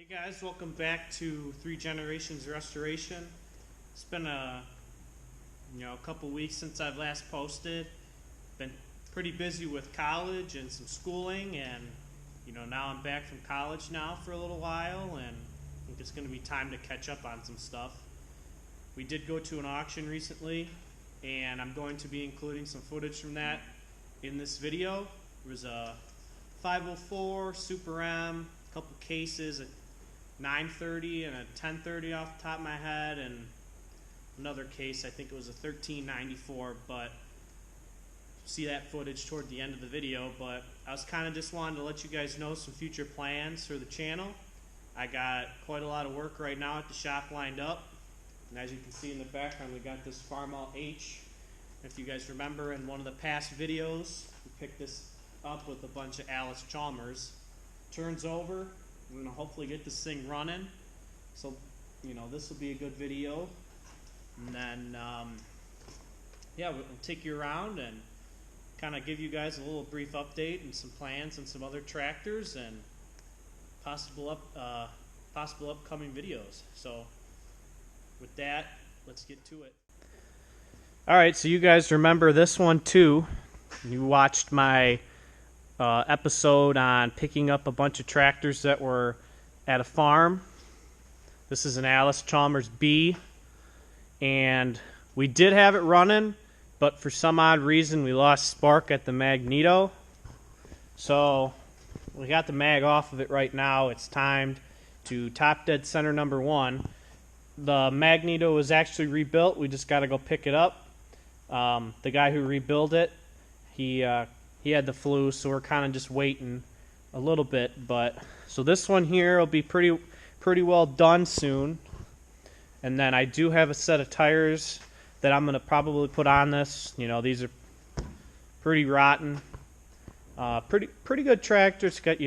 Hey guys, welcome back to 3 Generations Restoration. It's been a couple weeks since I've last posted. Been pretty busy with college and some schooling, and now I'm back from college now for a little while, and I think it's going to be time to catch up on some stuff. We did go to an auction recently, and I'm going to be including some footage from that in this video. There was a 504 Super M, a couple cases, a 930 and a 1030 off the top of my head, and another case, I think it was a 1394, but see that footage toward the end of the video. But I was kind of just wanting to let you guys know some future plans for the channel. I got quite a lot of work right now at the shop lined up, and as you can see in the background, we got this Farmall H. If you guys remember, in one of the past videos, we picked this up with a bunch of Alice Chalmers. Turns over. We're going to hopefully get this thing running. So, this will be a good video. And then, we'll take you around and kind of give you guys a little brief update and some plans and some other tractors and possible upcoming videos. So, with that, let's get to it. Alright, so you guys remember this one too. You watched my episode on picking up a bunch of tractors that were at a farm. This is an Alice Chalmers B, and we did have it running, but for some odd reason we lost spark at the magneto. So we got the mag off of it right now. It's timed to top dead center number 1. The magneto was actually rebuilt. We just got to go pick it up. The guy who rebuilt it, he had the flu, so we're kind of just waiting a little bit. But so this one here will be pretty well done soon. And then I do have a set of tires that I'm going to probably put on this. These are pretty rotten. Pretty good tractor. It's got,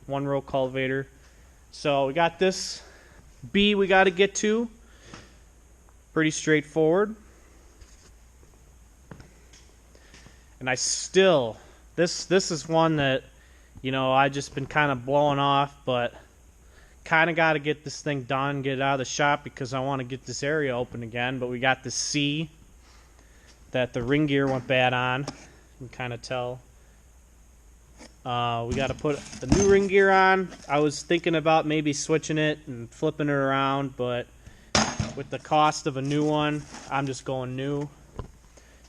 one row cultivator. So we got this B we got to get to. Pretty straightforward. And I still... This is one that, I just been kind of blowing off, but kind of got to get this thing done, get it out of the shop because I want to get this area open again. But we got the C that the ring gear went bad on. You can kind of tell. We got to put the new ring gear on. I was thinking about maybe switching it and flipping it around, but with the cost of a new one, I'm just going new.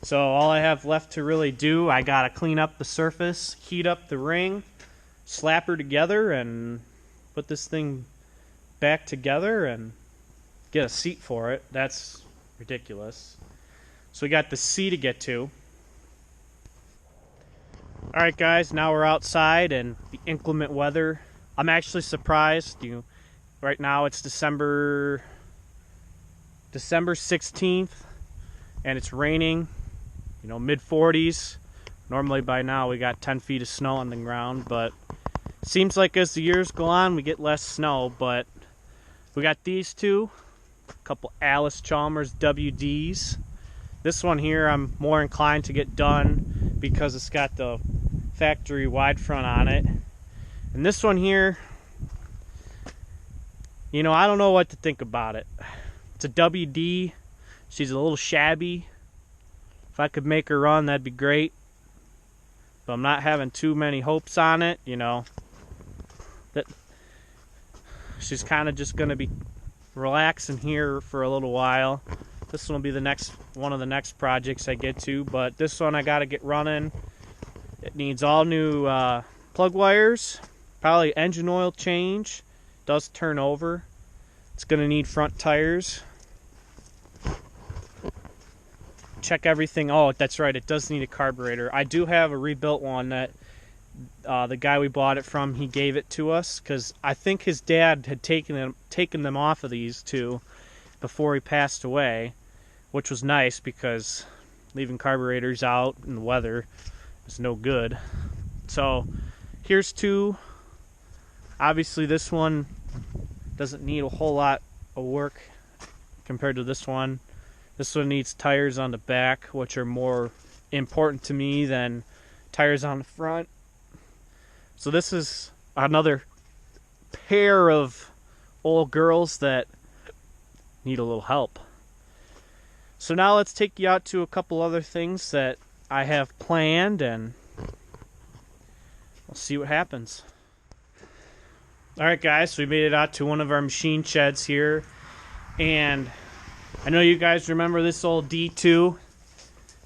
So all I have left to really do, I gotta clean up the surface, heat up the ring, slap her together, and put this thing back together and get a seat for it. That's ridiculous. So we got the C to get to. Alright guys, now we're outside and the inclement weather. I'm actually surprised. Right now it's December 16th and it's raining. Mid-40s. Normally by now we got 10 feet of snow on the ground, but it seems like as the years go on we get less snow. But we got these two, a couple Alice Chalmers WDs. This one here I'm more inclined to get done because it's got the factory wide front on it. And this one here, I don't know what to think about it. It's a WD. She's a little shabby. If I could make her run, that'd be great. But I'm not having too many hopes on it, That she's kind of just going to be relaxing here for a little while. This one will be one of the next projects I get to, but this one I got to get running. It needs all new plug wires, probably engine oil change. Does turn over. It's going to need front tires. Check everything. Oh, that's right, it does need a carburetor. I do have a rebuilt one that the guy we bought it from, he gave it to us because I think his dad had taken them off of these two before he passed away, which was nice because leaving carburetors out in the weather is no good. So here's two. Obviously this one doesn't need a whole lot of work compared to this one. This one needs tires on the back, which are more important to me than tires on the front. So this is another pair of old girls that need a little help. So now let's take you out to a couple other things that I have planned, and we'll see what happens. Alright guys, so we made it out to one of our machine sheds here, and I know you guys remember this old D2.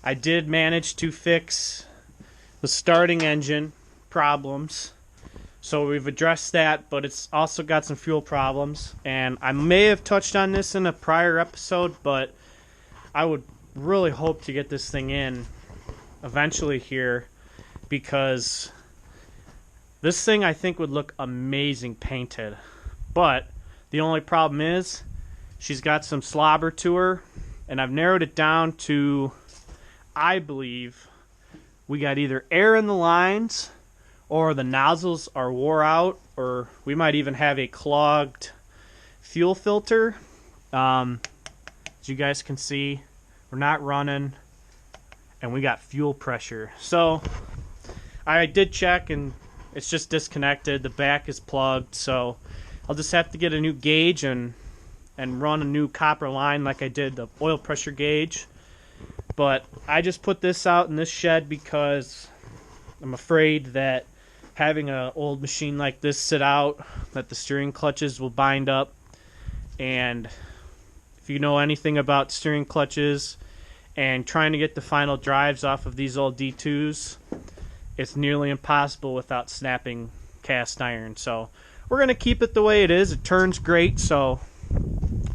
I did manage to fix the starting engine problems, so we've addressed that, but it's also got some fuel problems, and I may have touched on this in a prior episode, but I would really hope to get this thing in eventually here, because this thing I think would look amazing painted. But the only problem is she's got some slobber to her, and I've narrowed it down to, I believe we got either air in the lines, or the nozzles are wore out, or we might even have a clogged fuel filter. As you guys can see, we're not running, and we got fuel pressure. So I did check, and it's just disconnected. The back is plugged, so I'll just have to get a new gauge and run a new copper line like I did the oil pressure gauge. But I just put this out in this shed because I'm afraid that having an old machine like this sit out, that the steering clutches will bind up. And if you know anything about steering clutches and trying to get the final drives off of these old D2s, it's nearly impossible without snapping cast iron. So we're going to keep it the way it is. It turns great. So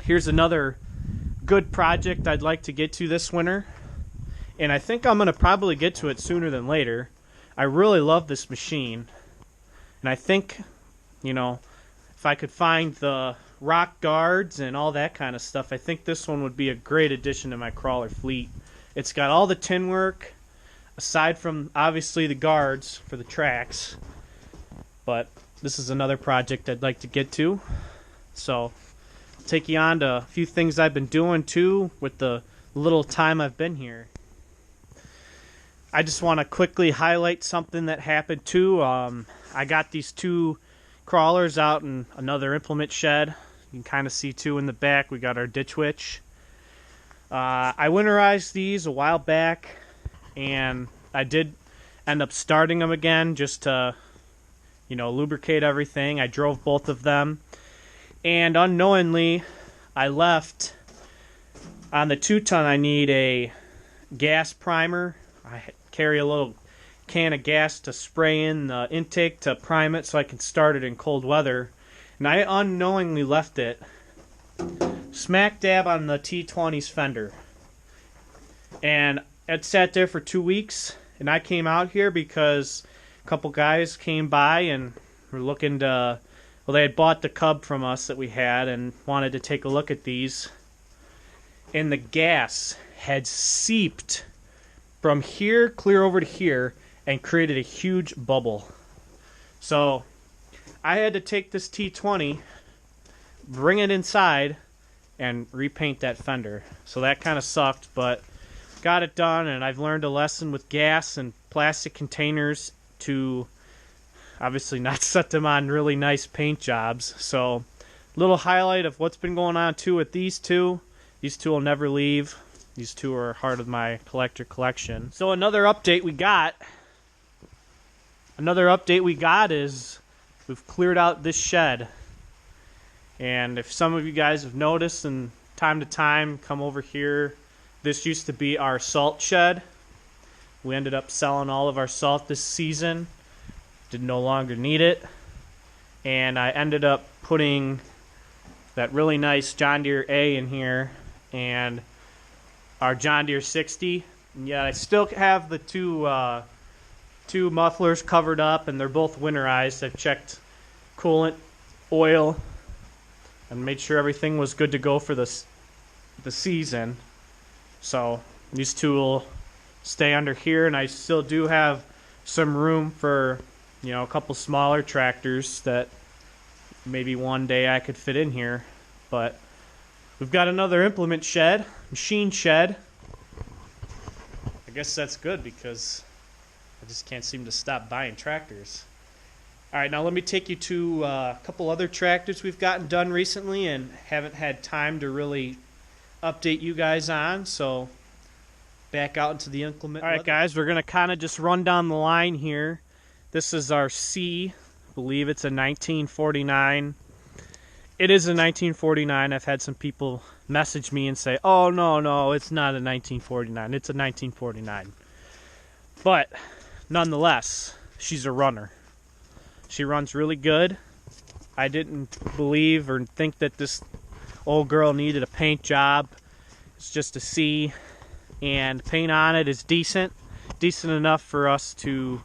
here's another good project I'd like to get to this winter. And I think I'm going to probably get to it sooner than later. I really love this machine. And I think, you know, if I could find the rock guards and all that kind of stuff, I think this one would be a great addition to my crawler fleet. It's got all the tin work, aside from obviously the guards for the tracks. But this is another project I'd like to get to. So I'll take you on to a few things I've been doing too with the little time I've been here. I just want to quickly highlight something that happened too. I got these two crawlers out in another implement shed. You can kind of see two in the back. We got our ditch witch. I winterized these a while back, and I did end up starting them again just to, you know, lubricate everything. I drove both of them, and unknowingly I left on the 2-ton. I need a gas primer. I carry a little can of gas to spray in the intake to prime it so I can start it in cold weather. And I unknowingly left it smack dab on the T20's fender. And it sat there for 2 weeks. And I came out here because a couple guys came by and were looking to, well, they had bought the Cub from us that we had and wanted to take a look at these. And the gas had seeped from here clear over to here and created a huge bubble. So I had to take this T20, bring it inside, and repaint that fender. So that kind of sucked, but got it done, and I've learned a lesson with gas and plastic containers to obviously not set them on really nice paint jobs. So little highlight of what's been going on too with these two. These two will never leave. These two are part of my collector collection. So another update we got is we've cleared out this shed. And if some of you guys have noticed, and time to time come over here, this used to be our salt shed. We ended up selling all of our salt this season. Did no longer need it. And I ended up putting that really nice John Deere A in here and our John Deere 60. And yeah, I still have the two mufflers covered up, and they're both winterized. I've checked coolant, oil, and made sure everything was good to go for the season. So these two will stay under here, and I still do have some room for, you know, a couple smaller tractors that maybe one day I could fit in here. But we've got another implement shed, machine shed. I guess that's good because I just can't seem to stop buying tractors. All right, now let me take you to a couple other tractors we've gotten done recently and haven't had time to really update you guys on. So back out into the inclement weather. All right, guys, we're going to kind of just run down the line here. This is our C. I believe it's a 1949. It is a 1949. I've had some people message me and say, oh, no, it's not a 1949. It's a 1949. But nonetheless, she's a runner. She runs really good. I didn't believe or think that this old girl needed a paint job. It's just a C, and paint on it is decent enough for us to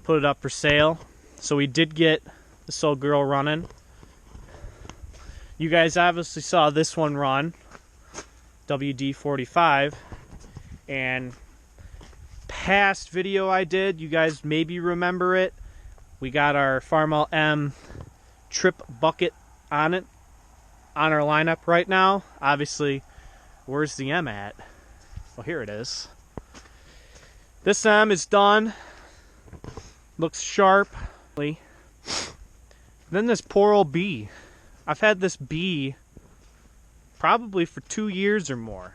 put it up for sale. So we did get this old girl running. You guys obviously saw this one run, WD-45, and past video I did, you guys maybe remember it. We got our Farmall M trip bucket on it, on our lineup right now. Obviously, where's the M at? Well, here it is. This M is done. Looks sharp. Then this poor old B. I've had this B probably for 2 years or more.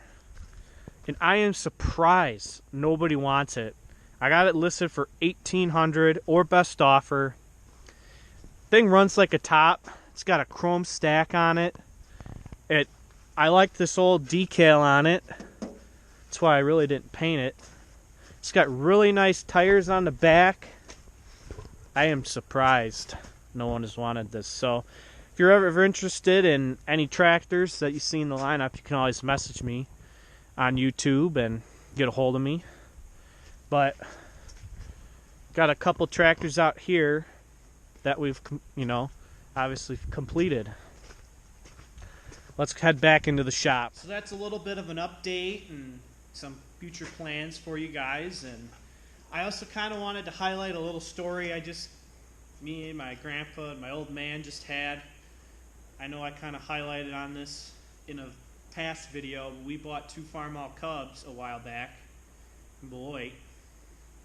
And I am surprised nobody wants it. I got it listed for $1,800 or best offer. Thing runs like a top. It's got a chrome stack on it. I like this old decal on it. That's why I really didn't paint it. It's got really nice tires on the back. I am surprised no one has wanted this. So if you're ever interested in any tractors that you see in the lineup, you can always message me on YouTube and get a hold of me. But got a couple tractors out here that we've, obviously completed. Let's head back into the shop. So that's a little bit of an update and some future plans for you guys. And I also kind of wanted to highlight a little story me and my grandpa and my old man just had. I know I kind of highlighted on this in a past video. We bought 2 Farmall Cubs a while back in Beloit,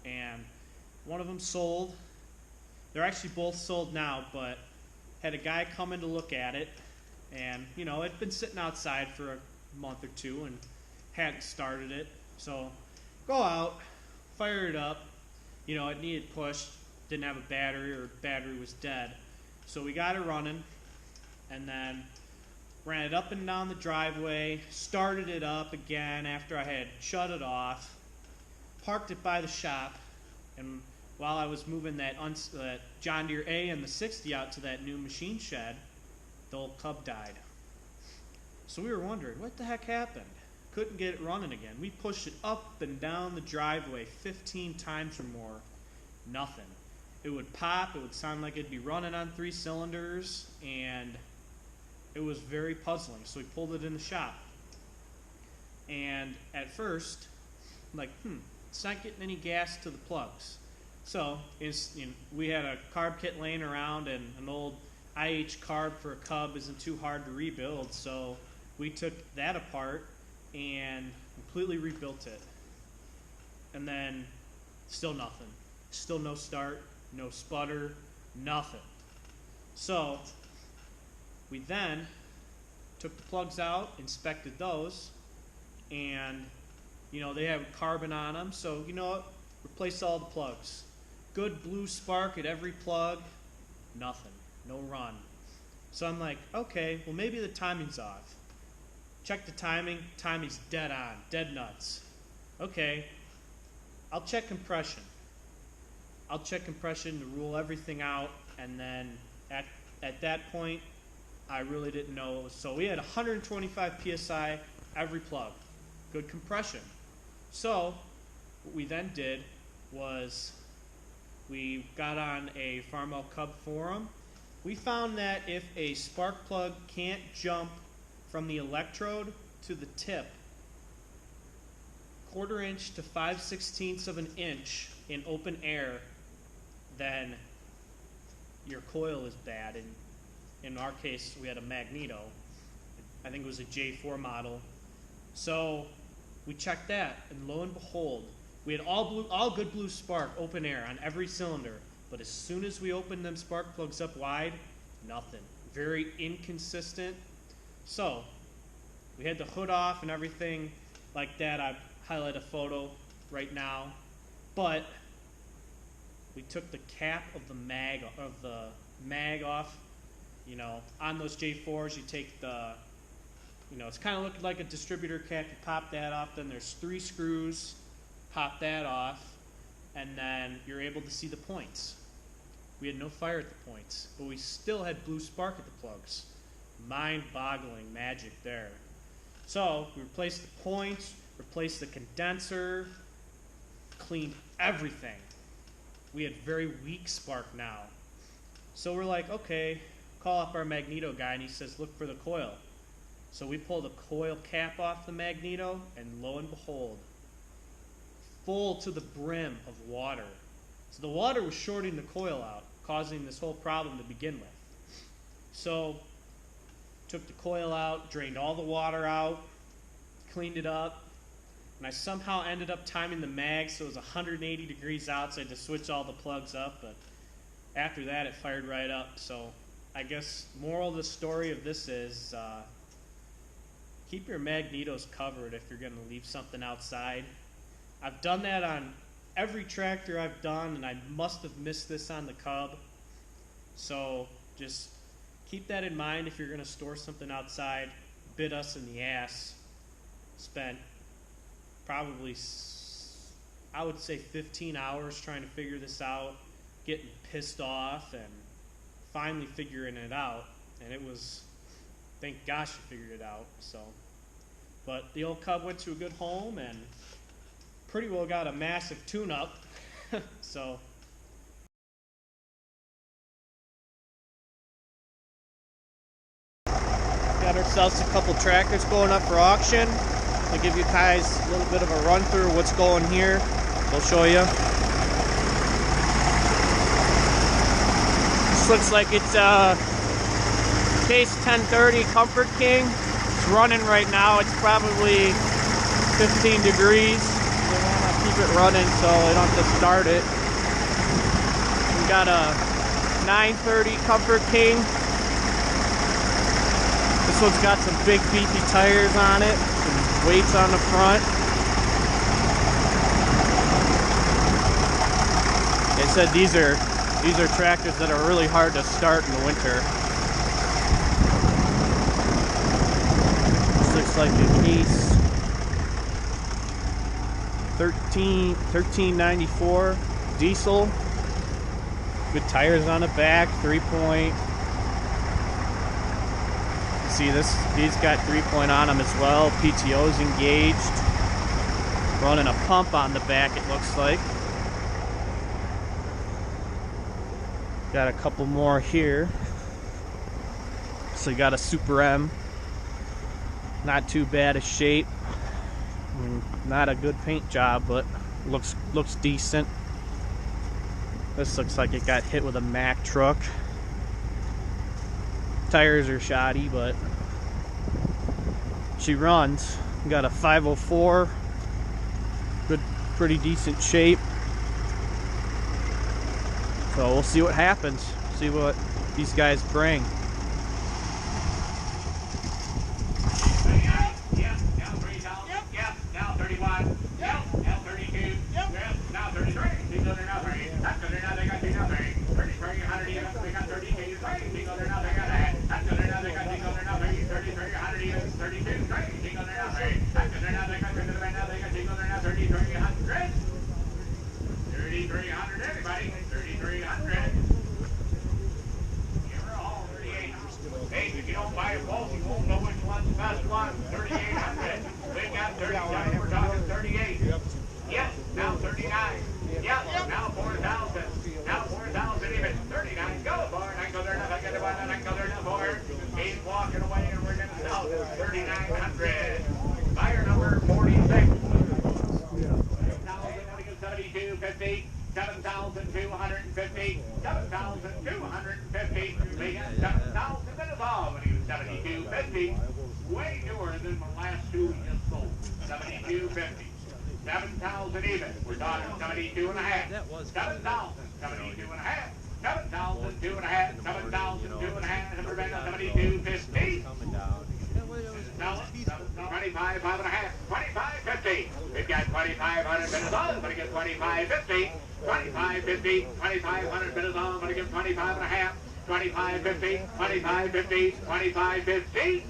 and one of them sold. They're actually both sold now, but had a guy come in to look at it, and it'd been sitting outside for a month or two and hadn't started it. So go out, fire it up. It needed push, didn't have a battery, or battery was dead. So we got it running, and then ran it up and down the driveway, started it up again after I had shut it off, parked it by the shop, and while I was moving that John Deere A and the 60 out to that new machine shed, the old Cub died. So we were wondering, what the heck happened? Couldn't get it running again. We pushed it up and down the driveway 15 times or more. Nothing. It would pop, it would sound like it'd be running on 3 cylinders, and it was very puzzling. So we pulled it in the shop. And at first, it's not getting any gas to the plugs. So we had a carb kit laying around, and an old IH carb for a Cub isn't too hard to rebuild. So we took that apart and completely rebuilt it. And then still nothing. Still no start, no sputter, nothing. So we then took the plugs out, inspected those, and they have carbon on them. So replace all the plugs. Good blue spark at every plug, nothing, no run. So I'm like, okay, well maybe the timing's off. Check the timing, timing's dead on, dead nuts. Okay, I'll check compression. I'll check compression to rule everything out, and then at that point, I really didn't know. So we had 125 PSI every plug. Good compression. So what we then did was we got on a Farmall Cub forum. We found that if a spark plug can't jump from the electrode to the tip 1/4 inch to 5/16 of an inch in open air, then your coil is bad. And in our case, we had a Magneto. I think it was a J4 model. So we checked that, and lo and behold, we had all good blue spark, open air on every cylinder, But as soon as we opened them spark plugs up wide, nothing. Very inconsistent. So we had the hood off and everything like that. I highlight a photo right now. But we took the cap of the mag off. You know, on those J4s, you take the, you know, it's kind of looking like a distributor cap. You pop that off. Then there's 3 screws. Pop that off, and then you're able to see the points. We had no fire at the points, but we still had blue spark at the plugs. Mind-boggling magic there. So we replaced the points, replaced the condenser, cleaned everything. We had very weak spark now. So we're like, okay, call up our magneto guy, and he says, look for the coil. So we pull the coil cap off the magneto, and lo and behold, full to the brim of water. So the water was shorting the coil out, causing this whole problem to begin with. So took the coil out, drained all the water out, cleaned it up, and I somehow ended up timing the mag so it was 180 degrees out, so I had to switch all the plugs up, but after that it fired right up. So I guess moral of the story of this is keep your magnetos covered if you're going to leave something outside. I've done that on every tractor I've done, and I must have missed this on the Cub. So just keep that in mind if you're going to store something outside. Bit us in the ass. Spent probably, I would say, 15 hours trying to figure this out, getting pissed off, and finally figuring it out. And it was, thank gosh you figured it out. So, but the old Cub went to a good home, and pretty well got a massive tune-up. So got ourselves a couple tractors going up for auction. I'll give you guys a little bit of a run through what's going here. I'll show you. This looks like it's a Case 1030 Comfort King. It's running right now. It's probably 15 degrees. Keep it running so I don't have to start it. We got a 930 Comfort King. This one's got some big beefy tires on it, some weights on the front. They said these are tractors that are really hard to start in the winter. This looks like a Case 1394 diesel. Good tires on the back, 3-point. See this? These got 3-point on them as well. PTO's engaged. Running a pump on the back, it looks like. Got a couple more here. So you got a Super M. Not too bad a shape. Not a good paint job, but looks decent. This looks like it got hit with a Mack truck. Tires are shoddy, but she runs. Got a 504. Good, pretty decent shape. So we'll see what happens. See what these guys bring. If you don't buy a bulk, you won't know which one's the best one. 3,800. We got 37. We're talking 38. Yep. Now 39. Yep. Now 4,000. Now 4,000 even. 39. Go for it. I can go there enough. I get it one. I can go there enough for it. He's walking away, and we're going to sell 3,900. Buyer number 46. 7,250. 7,250. 7,250. 7,000 minutes off. 72.50. Way newer than the last two we just sold. 72.50. 7,000 even. We're talking 72 and a half. 7,000. 72 and a half. 7,002 and a half. 7,002 and a half. 72.50. 25, 5 and a half. 25.50. We've got 2,500 minutes on. I'm going to get 25.50. 25.50. 2,500 minutes on. I'm going to give 25 and a half. 25.50. 25.50. 25.50.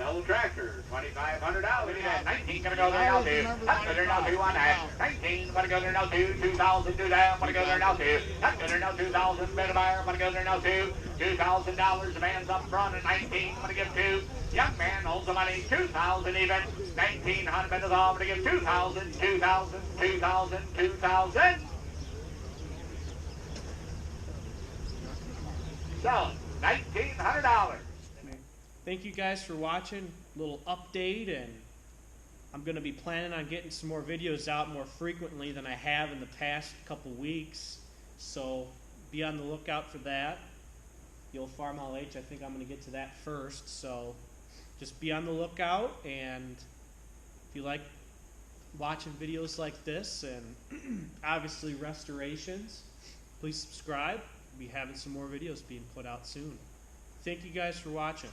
Double tractor, $2,500. 19 gonna go there now too. That's good there now too on that. 19 gonna go there now too. 2,000 do that. Gonna go there now too. That's good there now. 2,000 bit of buyer. Gonna go there now too. $2,000. The man's up front at 19. Gonna give two. Young man holds the money. 2,000 even. 1,900 bit is all. Gonna give 2,000. 2,000. 2,000. 2,000. So $1,900. Thank you guys for watching. Little update, and I'm going to be planning on getting some more videos out more frequently than I have in the past couple weeks. So be on the lookout for that. The old Farmall H, I think I'm going to get to that first. So just be on the lookout, and if you like watching videos like this and obviously restorations, please subscribe. We'll be having some more videos being put out soon. Thank you guys for watching.